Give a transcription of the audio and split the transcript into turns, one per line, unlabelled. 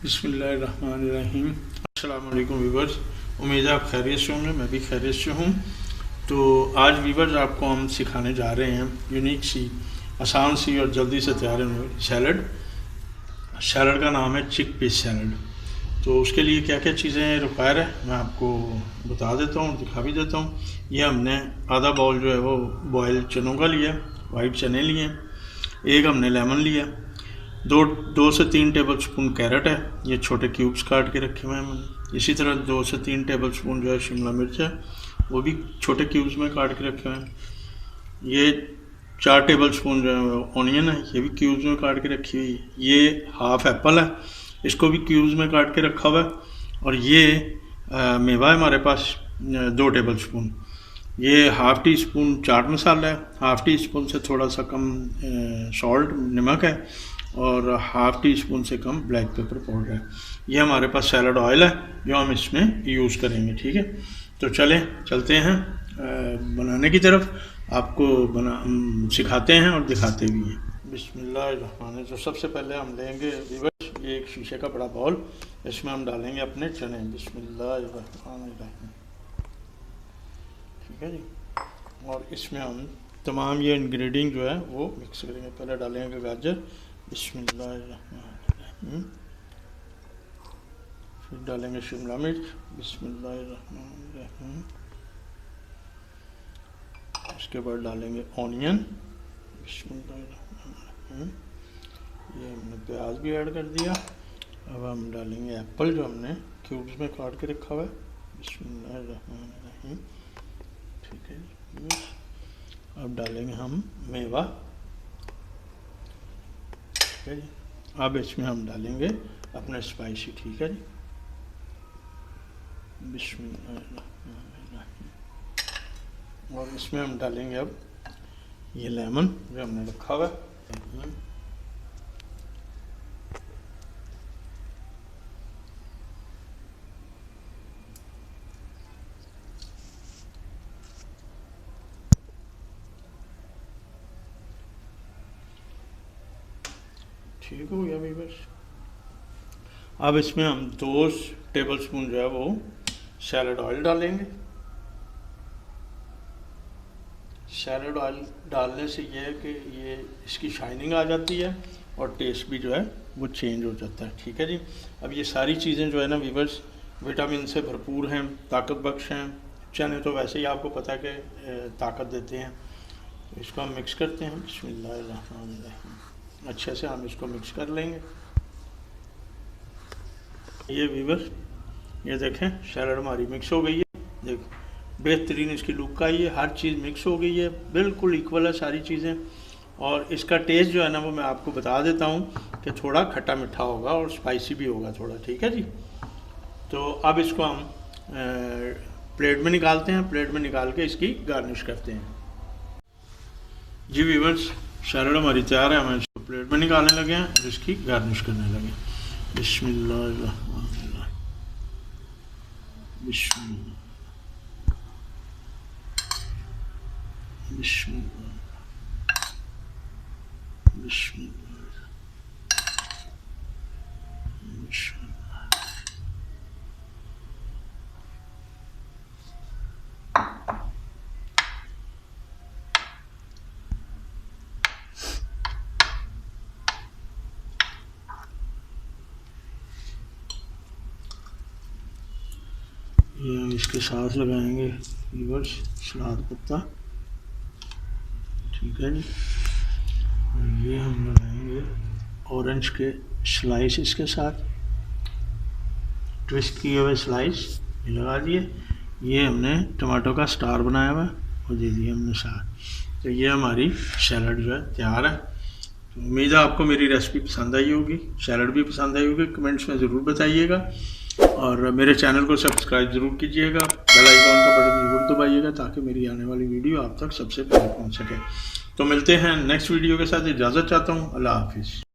बिस्मिल्लाहिर्रहमानिर्रहीम। अस्सलाम वालेकुम वीवर्स, उम्मीद है आप खैरियत से होंगे। मैं भी खैरियत से हूँ। तो आज वीवर्स आपको हम सिखाने जा रहे हैं यूनिक सी, आसान सी और जल्दी से तैयार होने वाली सैलड। सैलड का नाम है चिक पीस सैलड। तो उसके लिए क्या क्या चीज़ें रिक्वायर है मैं आपको बता देता हूँ, दिखा भी देता हूँ। ये हमने आधा बाउल जो है वो बॉयल चनों का लिया, वाइट चने लिए। एक हमने लेमन लिया। दो से तीन टेबल स्पून कैरेट है, ये छोटे क्यूब्स काट के रखे हुए हैं मैंने। इसी तरह 2 से 3 टेबल स्पून जो है शिमला मिर्च है, वो भी छोटे क्यूब्स में काट के रखे हुए हैं। ये 4 टेबल स्पून जो है ऑनियन है, ये भी क्यूब्स में काट के रखी हुई है। ये हाफ एप्पल है, इसको भी क्यूब्स में काट के रखा हुआ है। और ये मेवा है हमारे पास 2 टेबल स्पून। ये half tea spoon chaat masala है, हाफ़ टी स्पून से थोड़ा सा कम सॉल्ट नमक है, और हाफ़ टी स्पून से कम ब्लैक पेपर पाउडर है। ये हमारे पास सैलड ऑयल है जो हम इसमें यूज़ करेंगे। ठीक है, तो चलते हैं बनाने की तरफ। आपको सिखाते हैं और दिखाते भी हैं। बिस्मिल्लाहिर्रहमानिर्रहीम। तो सबसे पहले हम लेंगे वीवर्स एक शीशे का बड़ा बाउल, इसमें हम डालेंगे अपने चने। बिस्मिल्लाहिर्रहमानिर्रहीम। ठीक है जी। और इसमें हम तमाम ये इंग्रेडिएंट जो है वो मिक्स करेंगे। पहले डालेंगे गाजर, बिस्मिल्लाहिर्रहमानिर्रहीम। फिर डालेंगे शिमला मिर्च, बिस्मिल्लाहिर्रहमानिर्रहीम। उसके बाद डालेंगे ऑनियन, बिस्मिल्लाहिर्रहमानिर्रहीम। ये हमने प्याज भी ऐड कर दिया। अब हम डालेंगे एप्पल जो हमने क्यूब्स में काट के रखा हुआ है, बिस्मिल्लाहिर्रहमानिर्रहीम। ठीक है जी। अब डालेंगे हम मेवा। ठीक है जी। अब इसमें हम डालेंगे अपना स्पाइसी। ठीक है जी, बिस्मिल्लाहिर्रहमानिर्रहीम। और इसमें हम डालेंगे अब ये लेमन जो हमने रखा हुआ है। ठीक हो गया वीवर्स। अब इसमें हम 2 टेबल स्पून जो है वो सैलड ऑयल डालेंगे। सैलड ऑयल डालने से ये है कि ये इसकी शाइनिंग आ जाती है और टेस्ट भी जो है वो चेंज हो जाता है। ठीक है जी। अब ये सारी चीज़ें जो है ना वीवर्स विटामिन से भरपूर हैं, ताकत बख्श हैं। चने तो वैसे ही आपको पता है कि ताकत देते हैं। तो इसको हम मिक्स करते हैं, बिस्मिल्लाहिर्रहमानिर्रहीम। अच्छे से हम इसको मिक्स कर लेंगे। ये वीवर ये देखें सैलड हमारी मिक्स हो गई है। देख बेहतरीन इसकी लुक आई है, हर चीज़ मिक्स हो गई है, बिल्कुल इक्वल है सारी चीज़ें। और इसका टेस्ट जो है ना वो मैं आपको बता देता हूँ कि थोड़ा खट्टा मीठा होगा और स्पाइसी भी होगा थोड़ा। ठीक है जी। तो अब इसको हम प्लेट में निकालते हैं। प्लेट में निकाल के इसकी गार्निश करते हैं। जी वीवर्स, सैलड हमारी तैयार है। हम इसको प्लेट में निकालने लगे हैं और इसकी गार्निश करने लगे। बिस्मिल्लाहिर्रहमानिर्रहीम, बिस्मिल्लाह, बिस्मिल्लाह, बिस्मिल्लाह, बिस्मिल्लाह। ये हम इसके साथ लगाएंगे वीवर्स सलाद पत्ता। ठीक है जी। और ये हम लगाएंगे ऑरेंज के स्लाइस इसके साथ, ट्विस्ट किए हुए स्लाइस ये लगा दिए। ये हमने टमाटो का स्टार बनाया हुआ वो दे दिया हमने साथ। तो ये हमारी सैलड जो है तैयार है। तो उम्मीद है आपको मेरी रेसिपी पसंद आई होगी, सैलड भी पसंद आई होगी। कमेंट्स में ज़रूर बताइएगा और मेरे चैनल को सब्सक्राइब ज़रूर कीजिएगा। बेल आइकॉन का बटन ज़रूर दबाइएगा ताकि मेरी आने वाली वीडियो आप तक सबसे पहले पहुंच सके। तो मिलते हैं नेक्स्ट वीडियो के साथ। इजाज़त चाहता हूँ। अल्लाह हाफिज़।